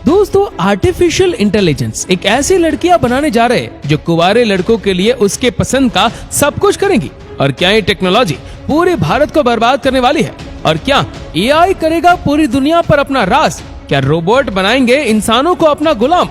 दोस्तों, artificial intelligence एक ऐसी लड़कियां बनाने जा रहे हैं जो कुंवारे लड़कों के लिए उसके पसंद का सब कुछ करेंगी। और क्या ये टेक्नोलॉजी पूरे भारत को बर्बाद करने वाली है? और क्या एआई करेगा पूरी दुनिया पर अपना राज? क्या रोबोट बनाएंगे इंसानों को अपना गुलाम?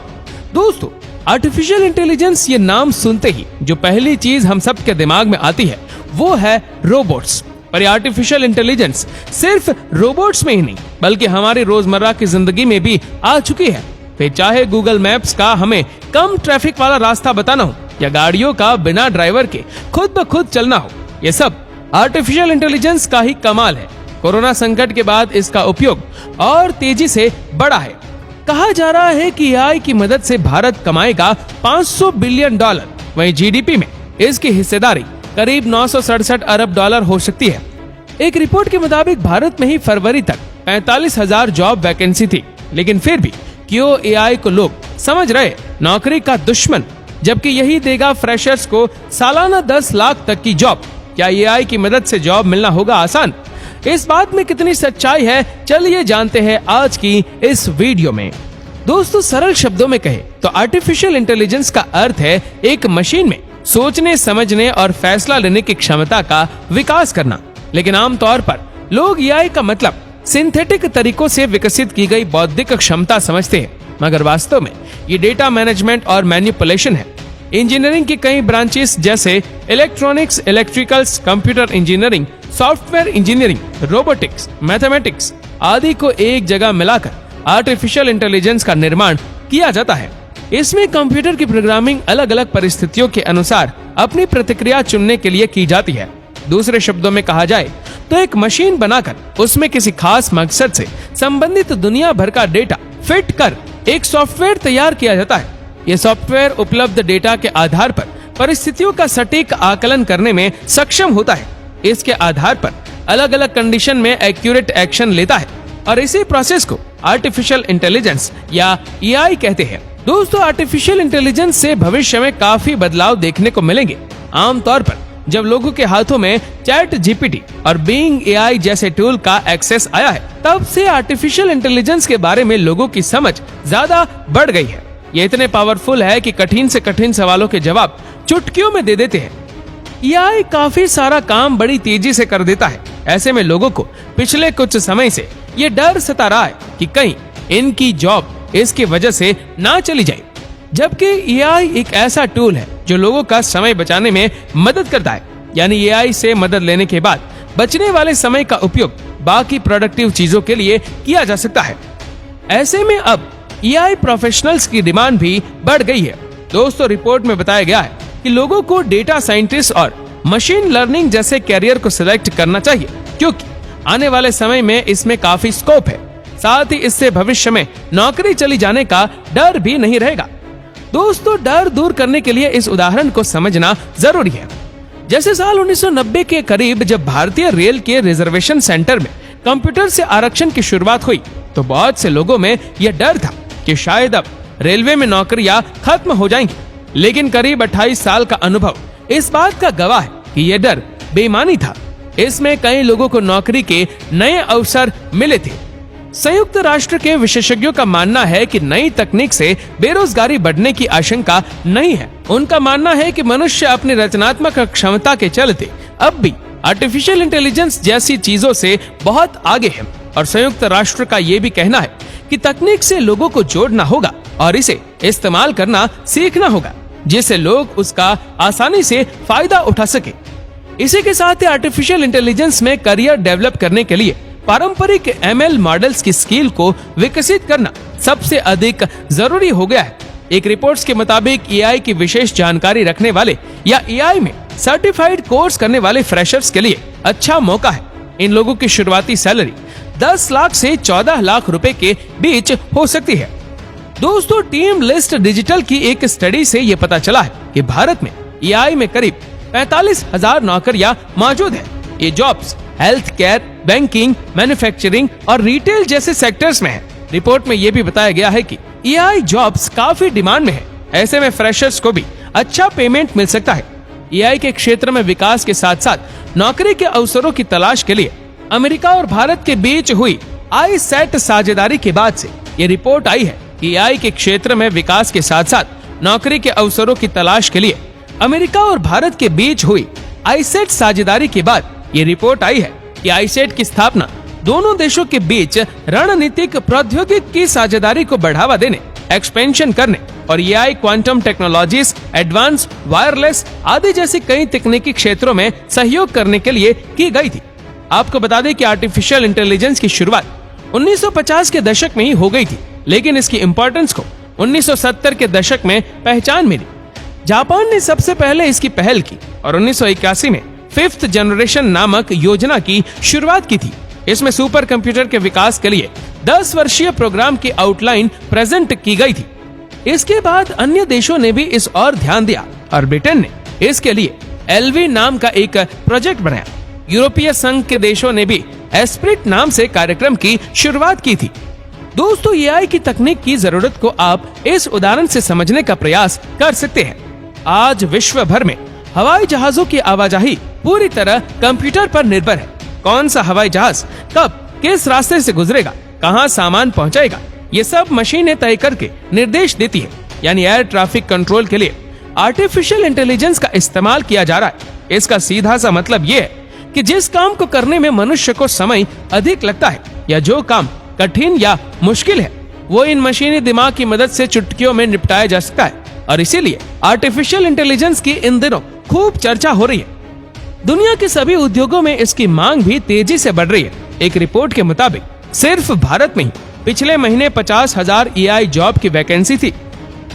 दोस्तों, आर्टिफिशियल इंटेलिजेंस ये नाम सुनते ही जो पहली चीज हम सब के दिमाग में आती है वो है रोबोट्स। पर आर्टिफिशियल इंटेलिजेंस सिर्फ रोबोट्स में ही नहीं बल्कि हमारी रोजमर्रा की जिंदगी में भी आ चुकी है। फिर चाहे गूगल मैप्स का हमें कम ट्रैफिक वाला रास्ता बताना हो या गाड़ियों का बिना ड्राइवर के खुद ब खुद चलना हो, ये सब आर्टिफिशियल इंटेलिजेंस का ही कमाल है। कोरोना संकट के बाद इसका उपयोग और तेजी से बढ़ा है। कहा जा रहा है कि एआई की मदद से भारत कमाएगा $500 बिलियन। वहीं जीडीपी में इसकी हिस्सेदारी करीब 967 अरब डॉलर हो सकती है। एक रिपोर्ट के मुताबिक भारत में ही फरवरी तक 45,000 जॉब वैकेंसी थी, लेकिन फिर भी क्यों एआई को लोग समझ रहे नौकरी का दुश्मन, जबकि यही देगा फ्रेशर्स को सालाना 10 लाख तक की जॉब। क्या एआई की मदद से जॉब मिलना होगा आसान? इस बात में कितनी सच्चाई है, चलिए जानते हैं आज की इस वीडियो में। दोस्तों, सरल शब्दों में कहे तो आर्टिफिशियल इंटेलिजेंस का अर्थ है एक मशीन में सोचने, समझने और फैसला लेने की क्षमता का विकास करना। लेकिन आमतौर पर लोग एआई का मतलब सिंथेटिक तरीकों से विकसित की गई बौद्धिक क्षमता समझते हैं, मगर वास्तव में ये डेटा मैनेजमेंट और मैनिपुलेशन है। इंजीनियरिंग की कई ब्रांचेस जैसे electronics, electricals, computer engineering, software engineering, robotics, mathematics आदि को एक जगह मिलाकर आर्टिफिशियल इंटेलिजेंस का निर्माण किया जाता है। इसमें कंप्यूटर की प्रोग्रामिंग अलग अलग परिस्थितियों के अनुसार अपनी प्रतिक्रिया चुनने के लिए की जाती है। दूसरे शब्दों में कहा जाए तो एक मशीन बनाकर उसमें किसी खास मकसद से संबंधित दुनिया भर का डेटा फिट कर एक सॉफ्टवेयर तैयार किया जाता है। यह सॉफ्टवेयर उपलब्ध डेटा के आधार पर परिस्थितियों का सटीक आकलन करने में सक्षम होता है। इसके आधार पर अलग अलग कंडीशन में एक्यूरेट एक्शन लेता है और इसी प्रोसेस को आर्टिफिशियल इंटेलिजेंस या एआई कहते हैं। दोस्तों, आर्टिफिशियल इंटेलिजेंस से भविष्य में काफी बदलाव देखने को मिलेंगे। आमतौर पर जब लोगों के हाथों में चैट जीपीटी और बीइंग एआई जैसे टूल का एक्सेस आया है, तब से आर्टिफिशियल इंटेलिजेंस के बारे में लोगों की समझ ज्यादा बढ़ गई है। ये इतने पावरफुल है कि कठिन से कठिन सवालों के जवाब चुटकियों में दे देते हैं। एआई काफी सारा काम बड़ी तेजी से कर देता है। ऐसे में लोगों को पिछले कुछ समय से ये डर सता रहा है कि कहीं इनकी जॉब इसकी वजह से ना चली जाए। जबकि एआई एक ऐसा टूल है जो लोगों का समय बचाने में मदद करता है। यानी एआई से मदद लेने के बाद बचने वाले समय का उपयोग बाकी प्रोडक्टिव चीजों के लिए किया जा सकता है। ऐसे में अब एआई प्रोफेशनल्स की डिमांड भी बढ़ गई है। दोस्तों, रिपोर्ट में बताया गया है कि लोगों को डेटा साइंटिस्ट और मशीन लर्निंग जैसे कैरियर को सिलेक्ट करना चाहिए, क्योंकि आने वाले समय में इसमें काफी स्कोप है। साथ ही इससे भविष्य में नौकरी चली जाने का डर भी नहीं रहेगा। दोस्तों, डर दूर करने के लिए इस उदाहरण को समझना जरूरी है। जैसे साल 1990 के करीब जब भारतीय रेल के रिजर्वेशन सेंटर में कंप्यूटर से आरक्षण की शुरुआत हुई, तो बहुत से लोगों में यह डर था कि शायद अब रेलवे में नौकरियां खत्म हो जाएंगी। लेकिन करीब 28 साल का अनुभव इस बात का गवाह है कि यह डर बेईमानी था। इसमें कई लोगों को नौकरी के नए अवसर मिले थे। संयुक्त राष्ट्र के विशेषज्ञों का मानना है कि नई तकनीक से बेरोजगारी बढ़ने की आशंका नहीं है। उनका मानना है कि मनुष्य अपनी रचनात्मक क्षमता के चलते अब भी आर्टिफिशियल इंटेलिजेंस जैसी चीजों से बहुत आगे है। और संयुक्त राष्ट्र का ये भी कहना है कि तकनीक से लोगों को जोड़ना होगा और इसे इस्तेमाल करना सीखना होगा, जिससे लोग उसका आसानी से फायदा उठा सके। इसी के साथ ही आर्टिफिशियल इंटेलिजेंस में करियर डेवलप करने के लिए पारंपरिक एमएल मॉडल्स की स्किल को विकसित करना सबसे अधिक जरूरी हो गया है। एक रिपोर्ट्स के मुताबिक एआई की विशेष जानकारी रखने वाले या एआई में सर्टिफाइड कोर्स करने वाले फ्रेशर्स के लिए अच्छा मौका है। इन लोगों की शुरुआती सैलरी 10 लाख से 14 लाख रुपए के बीच हो सकती है। दोस्तों, टीम लिस्ट डिजिटल की एक स्टडी से ये पता चला है कि भारत में एआई में करीब 45,000 नौकरियां मौजूद है। ये jobs health care, banking, manufacturing और रिटेल जैसे सेक्टर्स में है। रिपोर्ट में ये भी बताया गया है कि एआई जॉब्स काफी डिमांड में है। ऐसे में फ्रेशर्स को भी अच्छा पेमेंट मिल सकता है। एआई के क्षेत्र में विकास के साथ साथ नौकरी के अवसरों की तलाश के लिए अमेरिका और भारत के बीच हुई आईसेट साझेदारी के बाद से ये रिपोर्ट आई है कि एआई के क्षेत्र में विकास के साथ साथ नौकरी के अवसरों की तलाश के लिए अमेरिका और भारत के बीच हुई आईसेट साझेदारी के बाद ये रिपोर्ट आई है कि आईसेट की स्थापना दोनों देशों के बीच रणनीतिक प्रौद्योगिकी की साझेदारी को बढ़ावा देने, एक्सपेंशन करने और AI, quantum technologies, advance wireless आदि जैसे कई तकनीकी क्षेत्रों में सहयोग करने के लिए की गई थी। आपको बता दें कि आर्टिफिशियल इंटेलिजेंस की शुरुआत 1950 के दशक में ही हो गई थी, लेकिन इसकी इम्पोर्टेंस को 1970 के दशक में पहचान मिली। जापान ने सबसे पहले इसकी पहल की और 1981 में 5th जनरेशन नामक योजना की शुरुआत की थी। इसमें सुपर कंप्यूटर के विकास के लिए 10 वर्षीय प्रोग्राम की आउटलाइन प्रेजेंट की गई थी। इसके बाद अन्य देशों ने भी इस ओर ध्यान दिया और ब्रिटेन ने इसके लिए एलवी नाम का एक प्रोजेक्ट बनाया। यूरोपीय संघ के देशों ने भी एस्प्रिट नाम से कार्यक्रम की शुरुआत की थी। दोस्तों, एआई की तकनीक की जरूरत को आप इस उदाहरण से समझने का प्रयास कर सकते हैं। आज विश्व भर में हवाई जहाजों की आवाजाही पूरी तरह कंप्यूटर पर निर्भर है। कौन सा हवाई जहाज कब किस रास्ते से गुजरेगा, कहां सामान पहुंचाएगा, ये सब मशीनें तय करके निर्देश देती है। यानी एयर ट्रैफिक कंट्रोल के लिए आर्टिफिशियल इंटेलिजेंस का इस्तेमाल किया जा रहा है। इसका सीधा सा मतलब ये है कि जिस काम को करने में मनुष्य को समय अधिक लगता है या जो काम कठिन या मुश्किल है, वो इन मशीनी दिमाग की मदद से चुटकियों में निपटाया जा सकता है। और इसीलिए आर्टिफिशियल इंटेलिजेंस की इन दिनों खूब चर्चा हो रही है। दुनिया के सभी उद्योगों में इसकी मांग भी तेजी से बढ़ रही है। एक रिपोर्ट के मुताबिक सिर्फ भारत में ही पिछले महीने 50,000 एआई जॉब की वैकेंसी थी।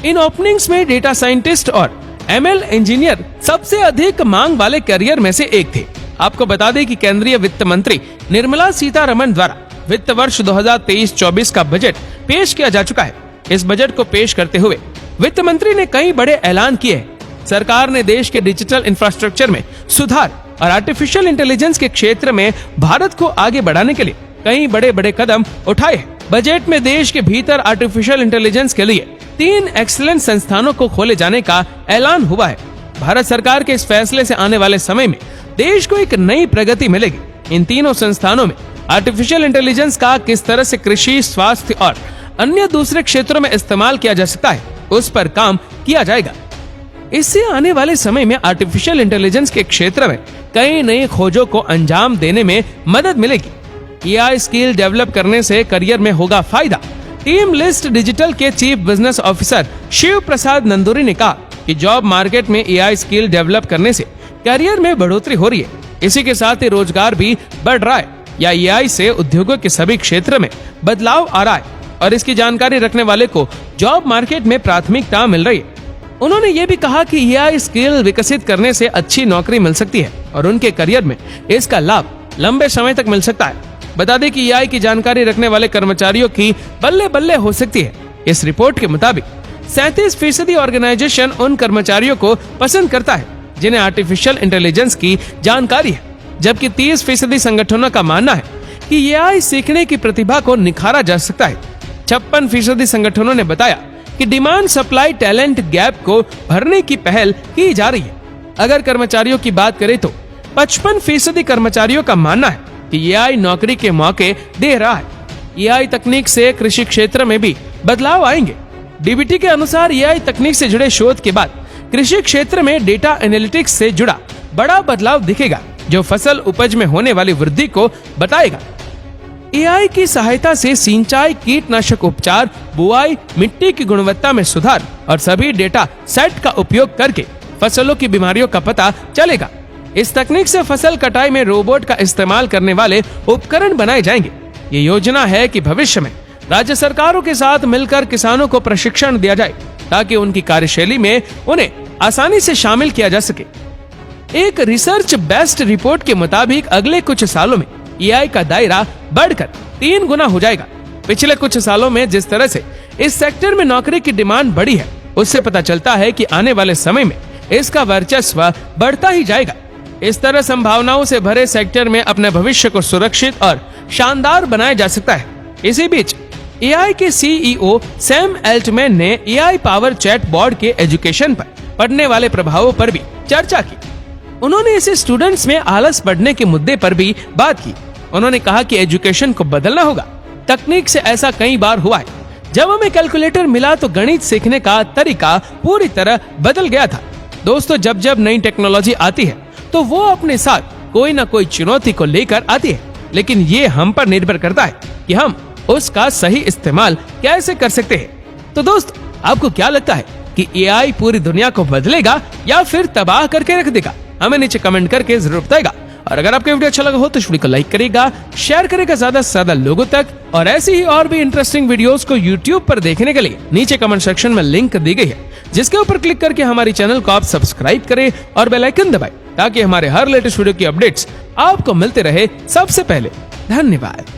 इन ओपनिंग्स में डेटा साइंटिस्ट और एमएल इंजीनियर सबसे अधिक मांग वाले करियर में से एक थे। आपको बता दें कि केंद्रीय वित्त मंत्री निर्मला सीतारमण द्वारा वित्त वर्ष 2023-24 का बजट पेश किया जा चुका है। इस बजट को पेश करते हुए वित्त मंत्री ने कई बड़े ऐलान किए हैं। सरकार ने देश के डिजिटल इंफ्रास्ट्रक्चर में सुधार और आर्टिफिशियल इंटेलिजेंस के क्षेत्र में भारत को आगे बढ़ाने के लिए कई बड़े बड़े कदम उठाए हैं। बजट में देश के भीतर आर्टिफिशियल इंटेलिजेंस के लिए 3 एक्सीलेंस संस्थानों को खोले जाने का ऐलान हुआ है। भारत सरकार के इस फैसले से आने वाले समय में देश को एक नई प्रगति मिलेगी। इन तीनों संस्थानों में आर्टिफिशियल इंटेलिजेंस का किस तरह से कृषि, स्वास्थ्य और अन्य दूसरे क्षेत्रों में इस्तेमाल किया जा सकता है, उस पर काम किया जाएगा। इससे आने वाले समय में आर्टिफिशियल इंटेलिजेंस के क्षेत्र में कई नई खोजों को अंजाम देने में मदद मिलेगी। एआई स्किल डेवलप करने से करियर में होगा फायदा। टीम लिस्ट डिजिटल के चीफ बिजनेस ऑफिसर शिव प्रसाद नंदुरी ने कहा कि जॉब मार्केट में एआई स्किल डेवलप करने से करियर में बढ़ोतरी हो रही है। इसी के साथ ही रोजगार भी बढ़ रहा है। या एआई से उद्योगों के सभी क्षेत्र में बदलाव आ रहा है और इसकी जानकारी रखने वाले को जॉब मार्केट में प्राथमिकता मिल रही है। उन्होंने ये भी कहा कि एआई स्किल विकसित करने से अच्छी नौकरी मिल सकती है और उनके करियर में इसका लाभ लंबे समय तक मिल सकता है। बता दें कि एआई की जानकारी रखने वाले कर्मचारियों की बल्ले बल्ले हो सकती है। इस रिपोर्ट के मुताबिक 37% ऑर्गेनाइजेशन उन कर्मचारियों को पसंद करता है जिन्हें आर्टिफिशियल इंटेलिजेंस की जानकारी है, जबकि 30% संगठनों का मानना है कि एआई सीखने की प्रतिभा को निखारा जा सकता है। 56% संगठनों ने बताया कि डिमांड सप्लाई टैलेंट गैप को भरने की पहल की जा रही है। अगर कर्मचारियों की बात करें तो 55% कर्मचारियों का मानना है कि एआई नौकरी के मौके दे रहा है। एआई तकनीक से कृषि क्षेत्र में भी बदलाव आएंगे। डीबीटी के अनुसार एआई तकनीक से जुड़े शोध के बाद कृषि क्षेत्र में डेटा एनालिटिक्स से जुड़ा बड़ा बदलाव दिखेगा, जो फसल उपज में होने वाली वृद्धि को बताएगा। एआई की सहायता से सिंचाई, कीटनाशक उपचार, बुआई, मिट्टी की गुणवत्ता में सुधार और सभी डेटा सेट का उपयोग करके फसलों की बीमारियों का पता चलेगा। इस तकनीक से फसल कटाई में रोबोट का इस्तेमाल करने वाले उपकरण बनाए जाएंगे। ये योजना है कि भविष्य में राज्य सरकारों के साथ मिलकर किसानों को प्रशिक्षण दिया जाए ताकि उनकी कार्यशैली में उन्हें आसानी से शामिल किया जा सके। एक रिसर्च बेस्ड रिपोर्ट के मुताबिक अगले कुछ सालों में एआई का दायरा बढ़कर 3 गुना हो जाएगा। पिछले कुछ सालों में जिस तरह से इस सेक्टर में नौकरी की डिमांड बढ़ी है, उससे पता चलता है कि आने वाले समय में इसका वर्चस्व बढ़ता ही जाएगा। इस तरह संभावनाओं से भरे सेक्टर में अपने भविष्य को सुरक्षित और शानदार बनाया जा सकता है। इसी बीच एआई के सीईओ सैम एल्टमैन ने एआई पावर चैट बोर्ड के एजुकेशन पर पड़ने वाले प्रभावों पर भी चर्चा की। उन्होंने इसे स्टूडेंट्स में आलस बढ़ने के मुद्दे पर भी बात की। उन्होंने कहा कि एजुकेशन को बदलना होगा। तकनीक से ऐसा कई बार हुआ है जब हमें कैलकुलेटर मिला तो गणित सीखने का तरीका पूरी तरह बदल गया था। दोस्तों, जब जब नई टेक्नोलॉजी आती है तो वो अपने साथ कोई ना कोई चुनौती को लेकर आती है, लेकिन ये हम पर निर्भर करता है कि हम उसका सही इस्तेमाल कैसे कर सकते हैं। तो दोस्त, आपको क्या लगता है कि एआई पूरी दुनिया को बदलेगा या फिर तबाह करके रख देगा? हमें नीचे कमेंट करके जरूर बताएगा। और अगर आपको वीडियो अच्छा लगा हो तो इस वीडियो को लाइक करेगा, शेयर करेगा ज्यादा से ज्यादा लोगों तक। और ऐसी ही और भी इंटरेस्टिंग वीडियोस को YouTube पर देखने के लिए नीचे कमेंट सेक्शन में लिंक दी गई है, जिसके ऊपर क्लिक करके हमारे चैनल को आप सब्सक्राइब करें और बेल आइकन दबाएं, ताकि हमारे हर लेटेस्ट वीडियो की अपडेट्स आपको मिलते रहे सबसे पहले। धन्यवाद।